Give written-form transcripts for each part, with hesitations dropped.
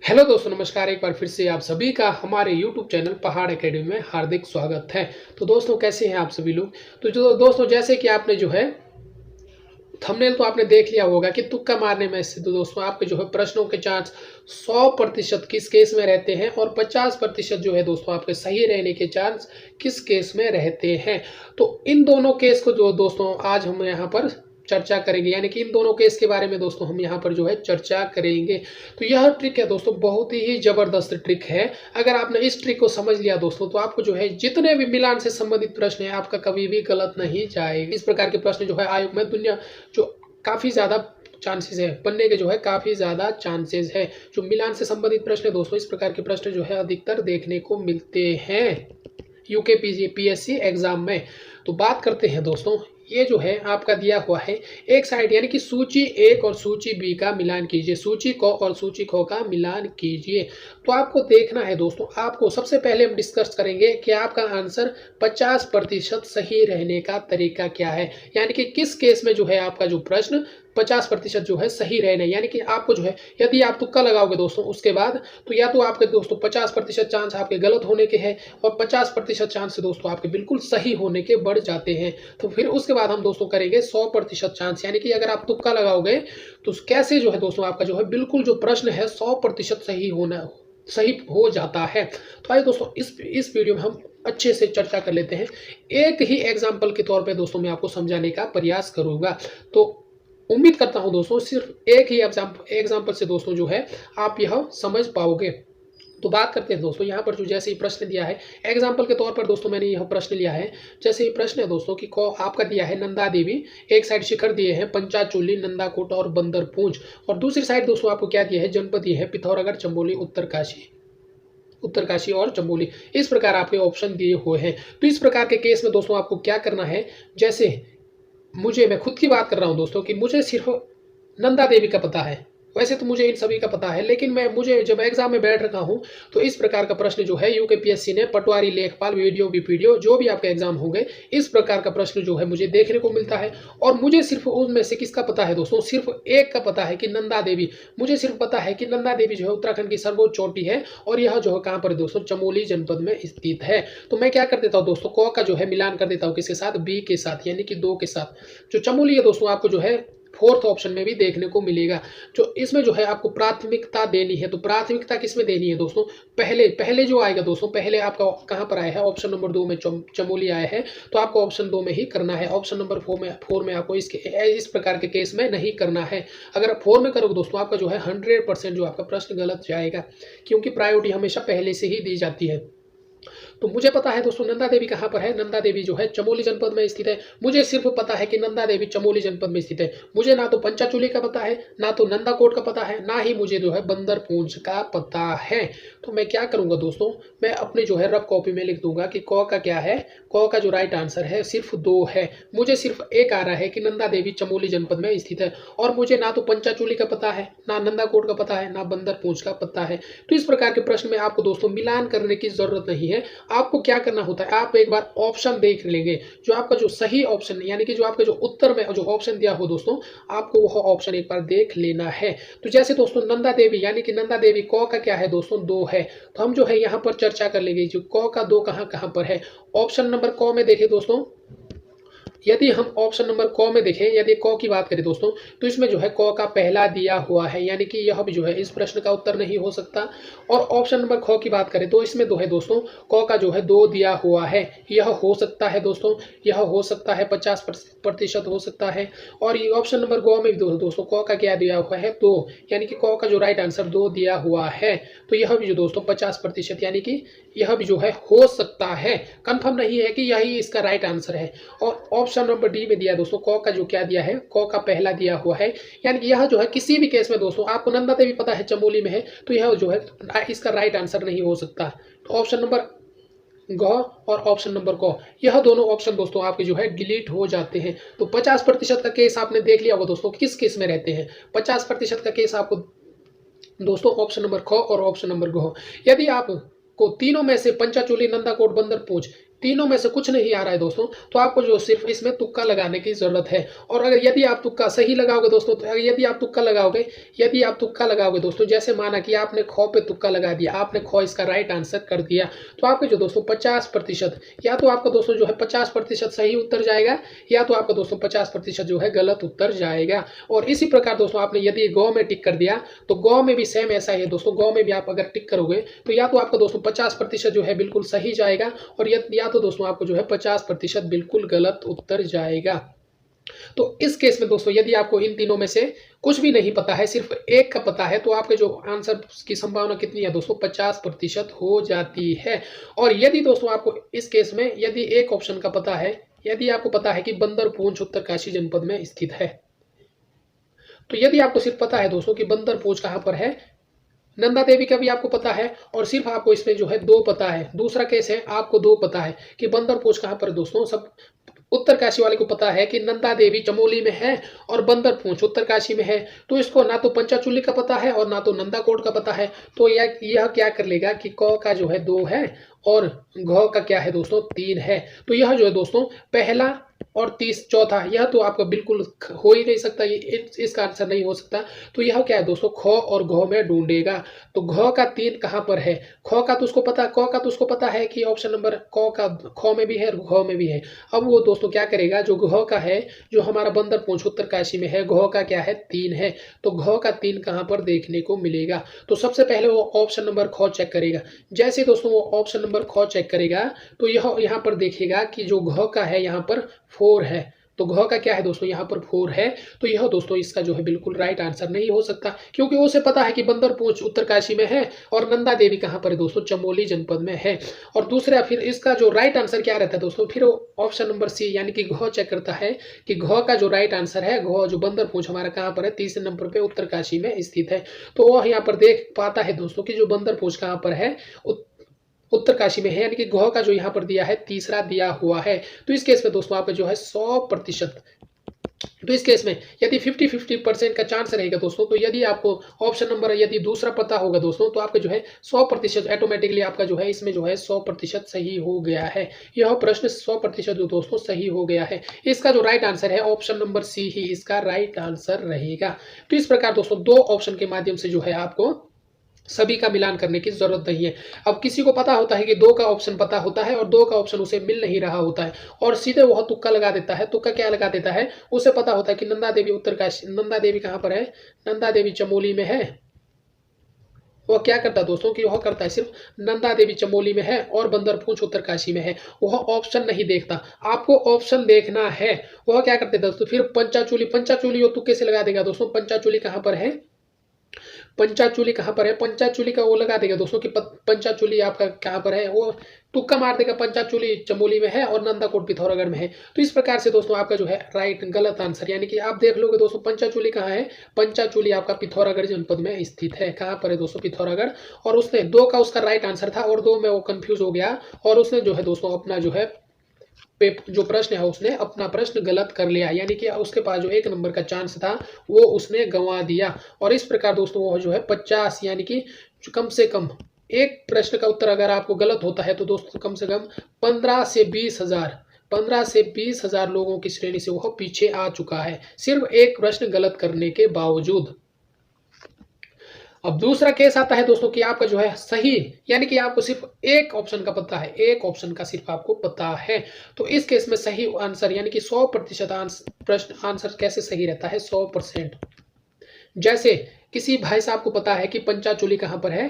Hello दोस्तों, नमस्कार। एक बार फिर से आप सभी का हमारे यूट्यूब चैनल पहाड़ एकेडमी में हार्दिक स्वागत है। तो दोस्तों, कैसे हैं आप सभी लोग। तो जो दोस्तों, जैसे कि आपने जो है थंबनेल तो आपने देख लिया होगा कि तुक्का मारने में से तो दोस्तों आपके जो है प्रश्नों के चांस 100% किस केस में रहते हैं और 50% जो है दोस्तों आपके सही रहने के चांस किस केस में रहते हैं। तो इन दोनों केस को जो दोस्तों आज हम यहाँ पर चर्चा करेंगे, यानी कि इन दोनों केस के बारे में दोस्तों हम यहाँ पर जो है चर्चा करेंगे। तो यह ट्रिक है दोस्तों, बहुत ही जबरदस्त ट्रिक है। अगर आपने इस ट्रिक को समझ लिया दोस्तों, तो आपको जो है जितने भी मिलान से संबंधित प्रश्न है आपका कभी भी गलत नहीं जाएगा। इस प्रकार के प्रश्न जो है आयोग में दुनिया जो काफ़ी ज़्यादा चांसेस है बनने के, जो है काफ़ी ज़्यादा चांसेस है। जो मिलान से संबंधित प्रश्न है दोस्तों, इस प्रकार के प्रश्न जो है अधिकतर देखने को मिलते हैं यूके पीएससी एग्जाम में। तो बात करते हैं दोस्तों, ये जो है आपका दिया हुआ है एक साइड, यानी कि सूची 1 और सूची बी का मिलान कीजिए, सूची क और सूची ख का मिलान कीजिए। तो आपको देखना है दोस्तों, आपको सबसे पहले हम डिस्कस करेंगे कि आपका आंसर 50% सही रहने का तरीका क्या है, यानी कि किस केस में जो है आपका जो प्रश्न 50% जो है सही रहना, यानी कि आपको जो है यदि आप तुक्का लगाओगे दोस्तों उसके बाद, तो या तो आपके दोस्तों 50% चांस आपके गलत होने के हैं और 50% चांस से दोस्तों आपके बिल्कुल सही होने के बढ़ जाते हैं। तो फिर उसके बाद हम दोस्तों करेंगे 100% चांस, यानी कि अगर आप तुक्का लगाओगे तो कैसे जो है दोस्तों आपका जो है बिल्कुल जो प्रश्न है 100% सही हो जाता है। तो आइए दोस्तों, इस वीडियो में हम अच्छे से चर्चा कर लेते हैं। एक ही एग्जाम्पल के तौर पे दोस्तों मैं आपको समझाने का प्रयास करूंगा। तो उम्मीद करता हूं दोस्तों सिर्फ एक ही एग्जाम्पल से दोस्तों जो है आप यह समझ पाओगे। तो बात करते हैं दोस्तों, यहाँ पर जो जैसे ही प्रश्न दिया है एग्जाम्पल के तौर पर दोस्तों, मैंने यह प्रश्न लिया है। जैसे ही प्रश्न है दोस्तों कि आपका दिया है नंदा देवी, एक साइड शिखर दिए हैं पंचाचूली, नंदाकोट और बंदरपूंछ, और दूसरी साइड दोस्तों आपको क्या दिया है, जनपद दिए हैं पिथौरागढ़, चमोली, उत्तरकाशी और चमोली। इस प्रकार आपके ऑप्शन दिए हुए हैं। तो इस प्रकार के केस में दोस्तों आपको क्या करना है, जैसे मैं खुद की बात कर रहा हूं दोस्तों कि मुझे सिर्फ नंदा देवी का पता है, वैसे तो मुझे इन सभी का पता है, लेकिन मुझे जब एग्जाम में बैठ रखा हूं तो इस प्रकार का प्रश्न जो है यूकेपीएससी ने पटवारी, लेखपाल, वीडियो जो भी आपके एग्जाम होंगे, इस प्रकार का प्रश्न जो है मुझे देखने को मिलता है। और मुझे सिर्फ उनमें से किसका पता है दोस्तों, सिर्फ एक का पता है कि नंदा देवी। मुझे सिर्फ पता है कि नंदा देवी जो है उत्तराखंड की सर्वोच्च चोटी है और यह जो है कहाँ पर दोस्तों, चमोली जनपद में स्थित है। तो मैं क्या कर देता हूँ दोस्तों, क का जो है मिलान कर देता हूँ किसके साथ, बी के साथ, यानी कि 2 के साथ। जो चमोली है दोस्तों आपको जो है 4th ऑप्शन में भी देखने को मिलेगा। जो इसमें जो है आपको प्राथमिकता देनी है, तो प्राथमिकता किसमें देनी है दोस्तों, पहले जो आएगा दोस्तों, पहले आपका कहां पर आया है, ऑप्शन नंबर 2 में चमोली आया है, तो आपको ऑप्शन 2 में ही करना है। ऑप्शन नंबर 4 में आपको इस प्रकार के केस में नहीं करना है। अगर आप 4 में करोगे दोस्तों, आपका जो है 100% जो आपका प्रश्न गलत जाएगा, क्योंकि प्रायोरिटी हमेशा पहले से ही दी जाती है। तो मुझे पता है दोस्तों नंदा देवी कहाँ पर है, नंदा देवी जो है चमोली जनपद में स्थित है। मुझे सिर्फ पता है कि नंदा देवी चमोली जनपद में स्थित है। मुझे ना तो पंचाचूली का पता है, ना तो नंदाकोट का पता है, ना ही मुझे जो है बंदरपूंछ का पता है। तो मैं क्या करूंगा दोस्तों, मैं अपने जो है रफ कॉपी में लिख दूंगा कि क का क्या है, क का जो राइट आंसर है सिर्फ 2 है। मुझे सिर्फ एक आ रहा है कि नंदा देवी चमोली जनपद में स्थित है, और मुझे ना तो पंचाचूली का पता है, ना नंदाकोट का पता है, ना बंदरपूंछ का पता है। तो इस प्रकार के प्रश्न में आपको दोस्तों मिलान करने की जरूरत नहीं है। आपको क्या करना होता है, आप एक बार ऑप्शन देख लेंगे, जो आपका जो सही ऑप्शन यानी कि जो आपके जो उत्तर में जो ऑप्शन दिया हो दोस्तों, आपको वह ऑप्शन एक बार देख लेना है। तो जैसे दोस्तों नंदा देवी, यानी कि नंदा देवी क का क्या है दोस्तों, 2 है। तो हम जो है यहाँ पर चर्चा कर लेंगे जो क का 2 कहाँ पर है। ऑप्शन नंबर क में देखें दोस्तों, यदि हम ऑप्शन नंबर क में देखें, यदि क की बात करें दोस्तों, तो इसमें जो है क का पहला दिया हुआ है, यानी कि यह भी जो है इस प्रश्न का उत्तर नहीं हो सकता। और ऑप्शन नंबर ख की बात करें तो इसमें 2 है दोस्तों, क का जो है 2 दिया हुआ है। यह हो सकता है दोस्तों, यह हो सकता है 50% हो सकता है। और ये ऑप्शन नंबर ग में भी दोस्तों क का क्या दिया हुआ है, 2, यानी कि क का जो राइट आंसर 2 दिया हुआ है। तो यह भी जो दोस्तों 50%, यानी कि यह भी जो है हो सकता है, कंफर्म नहीं है कि यही इसका राइट आंसर है। और ऑप्शन नंबर डी में दिया दोस्तों, क का जो क्या दिया है, क का पहला दिया हुआ है, यानी कि यह जो है किसी भी केस में दोस्तों, आपको नंदा देवी पता है चमोली में है, तो यह जो है इसका राइट आंसर नहीं हो सकता। तो ऑप्शन नंबर ग और ऑप्शन नंबर क, यह दोनों ऑप्शन दोस्तों आपके जो है डिलीट हो जाते हैं। तो 50% का केस आपने देख लिया होगा दोस्तों, किस केस में रहते हैं। 50% का केस आपको दोस्तों ऑप्शन नंबर ख और ऑप्शन नंबर ग। यदि आप को तीनों में से पंचाचूली, नंदाकोट, बंदरपूंछ तीनों में से कुछ नहीं आ रहा है दोस्तों, तो आपको जो सिर्फ इसमें तुक्का लगाने की ज़रूरत है। और अगर यदि आप तुक्का सही लगाओगे दोस्तों, तो यदि आप तुक्का लगाओगे दोस्तों, जैसे माना कि आपने ख पे तुक्का लगा दिया, आपने ख इसका राइट आंसर कर दिया, तो आपके जो दोस्तों 50%, या तो आपका दोस्तों जो है 50% सही उत्तर जाएगा, या तो आपका दोस्तों 50% जो है गलत उत्तर जाएगा। और इसी प्रकार दोस्तों आपने यदि गौ में टिक कर दिया, तो गौ में भी सेम ऐसा ही है दोस्तों। गौ में भी आप अगर टिक करोगे तो या तो आपका दोस्तों 50% जो है बिल्कुल सही जाएगा, और या तो दोस्तों आपको जो है 50% बिल्कुल गलत उत्तर जाएगा। तो इस केस में दोस्तों यदि आपको इन तीनों में से कुछ भी नहीं पता है, सिर्फ एक का पता है, तो आपके जो आंसर की संभावना कितनी है दोस्तों, 50% हो जाती है। और यदि दोस्तों आपको इस केस में यदि एक ऑप्शन का पता है, यदि आपको पता है कि बंदरपूंछ उत्तरकाशी जनपद में स्थित है, तो यदि आपको सिर्फ पता है दोस्तों कि बंदरपूंछ कहाँ पर है, नंदा देवी का भी आपको पता है, और सिर्फ आपको इसमें जो है 2 पता है। दूसरा केस है आपको 2 पता है कि बंदरपूंछ कहाँ पर है दोस्तों। सब उत्तरकाशी वाले को पता है कि नंदा देवी चमोली में है और बंदरपूंछ उत्तरकाशी में है, तो इसको ना तो पंचाचूली का पता है और ना तो नंदाकोट का पता है। तो यह क्या कर लेगा कि क का जो है 2 है और घ का क्या है दोस्तों 3 है। तो यह जो है दोस्तों पहला और चौथा, यह तो आपका बिल्कुल हो ही नहीं सकता, ये इसका आंसर नहीं हो सकता। तो यह क्या है दोस्तों, ख और घ में ढूंढेगा। तो घ का 3 कहाँ पर है, ख का तो उसको पता, क का तो उसको पता है कि ऑप्शन नंबर क का ख में भी है और घ में भी है। अब वो दोस्तों क्या करेगा, जो घ का है, जो हमारा बंदरपूंछ उत्तरकाशी में है, घ का क्या है 3 है, तो घ का 3 कहाँ पर देखने को मिलेगा। तो सबसे पहले वो ऑप्शन नंबर ख चेक करेगा। जैसे दोस्तों वो ऑप्शन नंबर ख चेक करेगा, तो यह यहाँ पर देखेगा कि जो घ का है यहाँ पर 4 है। तो घ का क्या है दोस्तों, यहाँ पर 4 है। तो यह दोस्तों इसका जो है बिल्कुल राइट आंसर नहीं हो सकता, क्योंकि उसे पता है कि बंदरपूंछ उत्तरकाशी में है और नंदा देवी कहाँ पर है दोस्तों, चमोली जनपद में है। और दूसरा फिर इसका जो राइट आंसर क्या रहता है दोस्तों, फिर ऑप्शन नंबर सी यानी कि घ चेक करता है कि घ का जो राइट आंसर है, घ जो बंदरपूंछ हमारा कहाँ पर है, तीसरे नंबर पे उत्तरकाशी में स्थित है। तो वह यहाँ पर देख पाता है दोस्तों कि जो बंदरपूंछ कहाँ पर है, उत्तरकाशी में है, यानी कि घ का जो यहाँ पर दिया है तीसरा दिया हुआ है। तो इस केस में दोस्तों आपका जो है 100%, तो इस केस में यदि 50-50% का चांस रहेगा दोस्तों, तो यदि आपको ऑप्शन नंबर यदि दूसरा पता होगा दोस्तों, तो आपका जो है 100% ऑटोमेटिकली आपका जो है इसमें जो है 100% सही हो गया है। यह प्रश्न 100% जो दोस्तों सही हो गया है। इसका जो राइट आंसर है ऑप्शन नंबर सी ही इसका राइट आंसर रहेगा। तो इस प्रकार दोस्तों 2 ऑप्शन के माध्यम से जो है आपको सभी का मिलान करने की जरूरत नहीं है। अब किसी को पता होता है कि 2 का ऑप्शन पता होता है और 2 का ऑप्शन उसे मिल नहीं रहा होता है, और सीधे वह तुक्का लगा देता है। तुक्का क्या लगा देता है, उसे पता होता है कि नंदा देवी उत्तरकाशी, नंदा देवी कहाँ पर है, नंदा देवी चमोली में है। वह क्या करता है दोस्तों कि वह करता है सिर्फ नंदा देवी चमोली में है और बंदरपूंछ उत्तरकाशी में है, वह ऑप्शन नहीं देखता। आपको ऑप्शन देखना है। वह क्या करते दोस्तों, फिर पंचाचूली वो तुक्के से लगा देगा दोस्तों। पंचाचूली कहाँ पर है, पंचाचूली कहाँ पर है, पंचाचूली का वो लगा देगा दोस्तों कि पंचाचूली आपका कहाँ पर है, वो तुक्का मार देगा, पंचाचूली चमोली में है और नंदाकोट पिथौरागढ़ में है। तो इस प्रकार से दोस्तों आपका जो है राइट गलत आंसर, यानी कि आप देख लोगे दोस्तों पंचाचूली कहाँ है, पंचाचूली आपका पिथौरागढ़ जनपद में स्थित है। कहाँ पर है दोस्तों, पिथौरागढ़। और उसने 2 का उसका राइट आंसर था और 2 में वो कंफ्यूज हो गया, और उसने जो है दोस्तों अपना जो है जो प्रश्न है उसने अपना प्रश्न गलत कर लिया, यानी कि उसके पास जो 1 नंबर का चांस था वो उसने गंवा दिया। और इस प्रकार दोस्तों वो जो है 50, यानी कि कम से कम एक प्रश्न का उत्तर अगर आपको गलत होता है तो दोस्तों कम से कम 15 से 20 हजार लोगों की श्रेणी से वह पीछे आ चुका है, सिर्फ एक प्रश्न गलत करने के बावजूद। अब दूसरा केस आता है दोस्तों कि आपका जो है सही, यानी कि आपको सिर्फ एक ऑप्शन का पता है, एक ऑप्शन का सिर्फ आपको पता है। तो इस केस में सही आंसर यानी कि 100% प्रश्न आंसर कैसे सही रहता है, 100%। जैसे किसी भाई साहब को पता है कि पंचाचूली कहाँ पर है,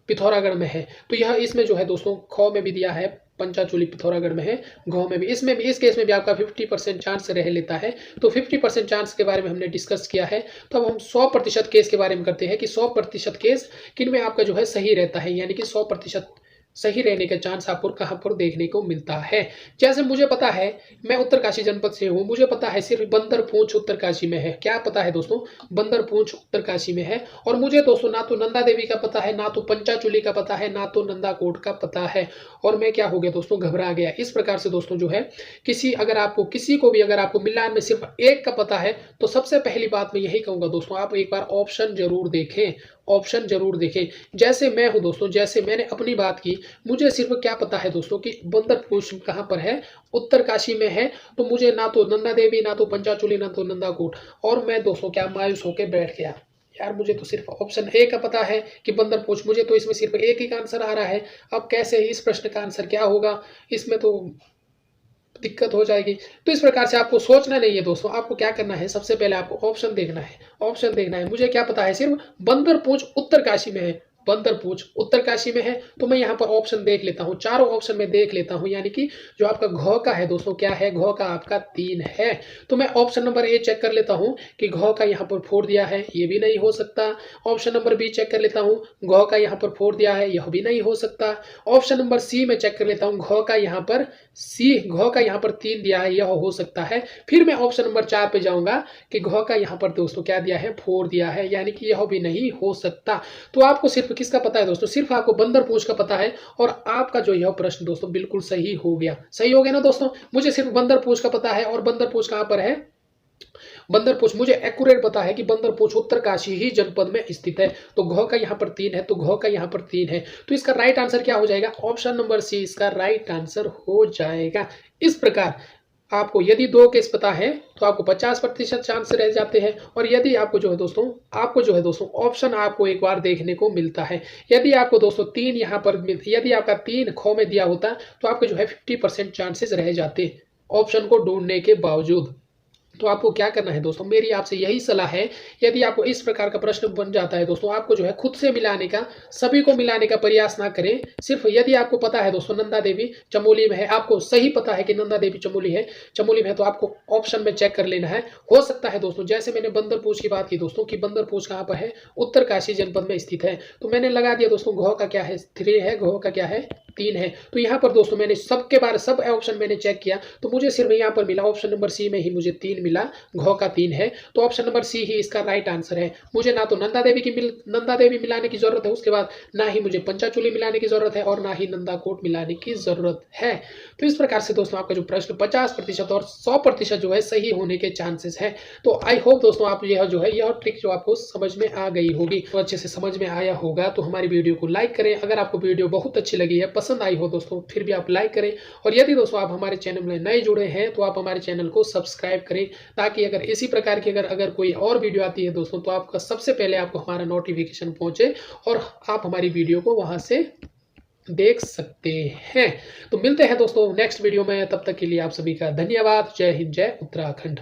पिथौरागढ़ में है, तो यह इसमें जो है दोस्तों ख में भी दिया है पंचाचूली पिथौरागढ़ में है, घ में भी, इसमें भी, इस केस में भी आपका 50% चांस रह लेता है। तो 50% चांस के बारे में हमने डिस्कस किया है। तो अब हम 100% केस के बारे में करते हैं कि 100% केस किन में आपका जो है सही रहता है, यानी कि 100% सही रहने का चांस आपको कहाँ पर देखने को मिलता है। जैसे मुझे पता है, मैं उत्तरकाशी जनपद से हूँ, मुझे पता है सिर्फ बंदरपूंछ उत्तरकाशी में है। क्या पता है दोस्तों, बंदरपूंछ उत्तरकाशी में है। और मुझे दोस्तों ना तो नंदा देवी का पता है, ना तो पंचाचूली का पता है, ना तो नंदाकोट का पता है। और मैं क्या हो गया दोस्तों, घबरा गया। इस प्रकार से दोस्तों जो है किसी को भी अगर आपको मिलान में सिर्फ एक का पता है, तो सबसे पहली बात मैं यही कहूँगा दोस्तों, आप एक बार ऑप्शन जरूर देखें। ऑप्शन जरूर देखें। जैसे मैं हूँ दोस्तों, जैसे मैंने अपनी बात की, मुझे सिर्फ क्या पता है दोस्तों कि बंदरपूछ कहाँ पर है, उत्तरकाशी में है। तो मुझे ना तो नंदा देवी, ना तो पंचाचूली, ना तो नंदाकोट, और मैं दोस्तों क्या मायूस होकर बैठ गया। यार मुझे तो सिर्फ ऑप्शन ए का पता है कि बंदरपूछ, मुझे तो इसमें सिर्फ एक ही का आंसर आ रहा है। अब कैसे इस प्रश्न का आंसर क्या होगा, इसमें तो दिक्कत हो जाएगी। तो इस प्रकार से आपको सोचना नहीं है दोस्तों, आपको क्या करना है, सबसे पहले आपको ऑप्शन देखना है। ऑप्शन देखना है, मुझे क्या पता है, सिर्फ बंदरपूछ उत्तरकाशी में है। बंदरपूछ उत्तरकाशी में है, तो मैं यहाँ पर ऑप्शन देख लेता हूँ, चारों ऑप्शन में देख लेता हूँ। यानी कि जो आपका घ का है दोस्तों, क्या है, घ का आपका 3 है। तो मैं ऑप्शन नंबर ए चेक कर लेता हूँ कि घ का यहाँ पर 4 दिया है, ये भी नहीं हो सकता। ऑप्शन नंबर बी चेक कर लेता हूँ, घ का यहाँ पर 4 दिया है, यह भी नहीं हो सकता। ऑप्शन नंबर सी में चेक कर लेता हूँ, घ का यहाँ पर घ का यहाँ पर 3 दिया है, यह हो सकता है। फिर मैं ऑप्शन नंबर 4 पे जाऊंगा कि घ का यहाँ पर दोस्तों क्या दिया है, 4 दिया है, यानी कि यह भी नहीं हो सकता। तो आपको सिर्फ किसका पता है दोस्तों, सिर्फ आपको बंदरपूछ का पता है। और आपका जो यह प्रश्न दोस्तों बिल्कुल सही हो गया, सही हो गया ना दोस्तों। मुझे सिर्फ बंदरपूछ का पता है, और बंदरपूछ कहाँ पर है, बंदरपूछ मुझे एक्यूरेट पता है कि बंदरपूछ उत्तरकाशी ही जनपद में स्थित है। तो घ का यहाँ पर 3 है, तो घ का यहाँ पर 3 है, तो इसका राइट आंसर क्या हो जाएगा, ऑप्शन नंबर सी इसका राइट आंसर हो जाएगा। इस प्रकार आपको यदि 2 केस पता है तो आपको 50% चांस रह जाते हैं। और यदि आपको जो है दोस्तों, ऑप्शन आपको एक बार देखने को मिलता है। यदि आपको दोस्तों 3 यहाँ पर, यदि आपका 3 ख में दिया होता तो आपके जो है 50% चांसेस रह जाते ऑप्शन को ढूंढने के बावजूद। तो आपको क्या करना है दोस्तों, मेरी आपसे यही सलाह है, यदि आपको इस प्रकार का प्रश्न बन जाता है दोस्तों, आपको जो है खुद से मिलाने का, सभी को मिलाने का प्रयास ना करें। सिर्फ यदि आपको पता है दोस्तों नंदा देवी चमोली में है, आपको सही पता है कि नंदा देवी चमोली में है, तो आपको ऑप्शन में चेक कर लेना है। हो सकता है दोस्तों, जैसे मैंने बंदरपूछ की बात की दोस्तों कि बंदरपूछ कहाँ पर है, उत्तरकाशी जनपद में स्थित है, तो मैंने लगा दिया दोस्तों घ का क्या है 3 है, घ का क्या है 3 है। तो यहाँ पर दोस्तों मैंने सबके बारे सब ऑप्शन मैंने चेक किया, तो मुझे सिर्फ यहाँ पर मिला ऑप्शन नंबर सी में ही मुझे 3 मिला, घ का 3 है। तो ऑप्शन नंबर सी ही इसका राइट आंसर है। मुझे ना तो नंदा देवी मिलाने की जरूरत है, उसके बाद ना ही मुझे पंचाचूली मिलाने की जरूरत है, और ना ही नंदाकोट मिलाने की जरूरत है। तो इस प्रकार से दोस्तों आपका जो प्रश्न 50% और 100% जो है सही होने के चांसेस है। तो आई होप दोस्तों आप यह जो है यह ट्रिक जो आपको समझ में आ गई होगी, तो अच्छे से समझ में आया होगा। तो हमारी वीडियो को लाइक करें, अगर आपको वीडियो बहुत अच्छी लगी है, पसंद आई हो दोस्तों, फिर भी आप लाइक करें। और यदि दोस्तों आप हमारे चैनल में नए जुड़े हैं तो आप हमारे चैनल को सब्सक्राइब करें, ताकि अगर इसी प्रकार की अगर कोई और वीडियो आती है दोस्तों, तो आपका सबसे पहले आपको हमारा नोटिफिकेशन पहुंचे और आप हमारी वीडियो को वहां से देख सकते हैं। तो मिलते हैं दोस्तों नेक्स्ट वीडियो में, तब तक के लिए आप सभी का धन्यवाद। जय हिंद, जय उत्तराखंड।